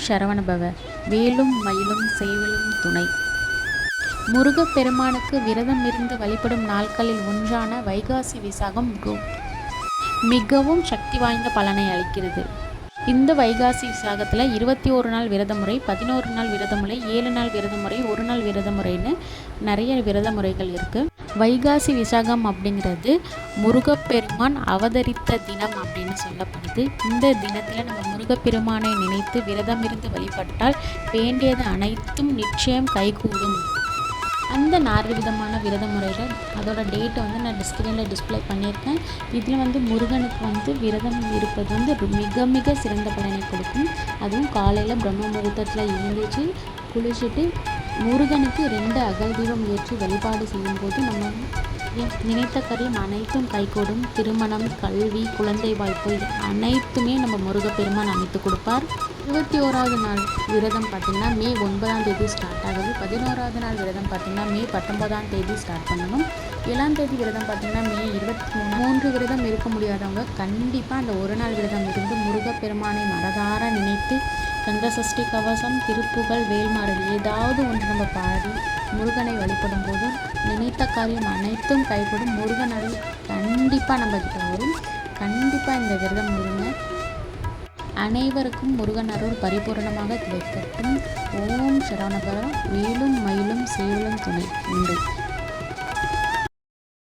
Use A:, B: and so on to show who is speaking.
A: சரவணபவ. வேலும் மயிலும் சேவலும் துணை. முருகப்பெருமானுக்கு விரதம் இருந்து வழிபடும் நாட்களில் ஒன்றான வைகாசி விசாகம் மிகவும் சக்தி வாய்ந்த பலனை அளிக்கிறது. இந்த வைகாசி விசாகத்தில் 21 நாள் விரத முறை, 11 நாள் விரத முறை, 7 நாள் விரத முறை, 1 நாள் விரத முறைன்னு நிறைய விரத முறைகள் இருக்குது. வைகாசி விசாகம் அப்படிங்கிறது முருகப்பெருமான் அவதரித்த தினம் அப்படின்னு சொல்லப்படுது. இந்த தினத்தில் நம்ம முருகப்பெருமானை நினைத்து விரதம் இருந்து வழிபட்டால் வேண்டியது அனைத்தும் நிச்சயம் கைகூடும். அந்த 4 விதமான விரத முறையில் அதோட டேட்டை நான் ஸ்க்ரீனில் டிஸ்பிளே பண்ணியிருக்கேன். இதில் முருகனுக்கு விரதம் இருப்பது மிக மிக சிறந்த பலனை கொடுக்கும். அதுவும் காலையில் பிரம்ம முகூர்த்தத்தில் எழுந்திரிச்சு குளிச்சுட்டு முருகனுக்கு 2 அகல் தீபம் ஏற்றி வழிபாடு செய்யும்போது நம்ம நினைத்த காரியம் அனைத்தும் கைகூடும். திருமணம், கல்வி, குழந்தை வாய்ப்பு அனைத்துமே நம்ம முருகப்பெருமான் அமைத்து கொடுப்பார். 21வது நாள் விரதம் பார்த்திங்கன்னா மே 9ஆம் தேதி ஸ்டார்ட் ஆகுது. 11வது நாள் விரதம் பார்த்திங்கன்னா மே 19ஆம் தேதி ஸ்டார்ட் பண்ணணும். 7ஆம் தேதி விரதம் பார்த்திங்கன்னா மே 23. விரதம் இருக்க முடியாதவங்க கண்டிப்பாக அந்த ஒரு நாள் விரதம் இருந்து முருகப்பெருமானை மனதார நினைத்து கந்தசஷ்டி கவசம், திருப்புகழ், வேல்மாறல் ஏதாவது ஒன்று நம்ம பாடி முருகனை வழிபடும் போது நினைத்த காரியம் அனைத்தும் கைகூடும். முருகன் அருள் கண்டிப்பாக நம்ம கிட்ட வரும். கண்டிப்பாக இந்த விரதம் இருங்க. அனைவருக்கும் முருகன் அருள் பரிபூரணமாக கிடைக்கட்டும். ஓம் சரவணபவ. வேலும் மயிலும் சேவலும் துணை. நன்றி.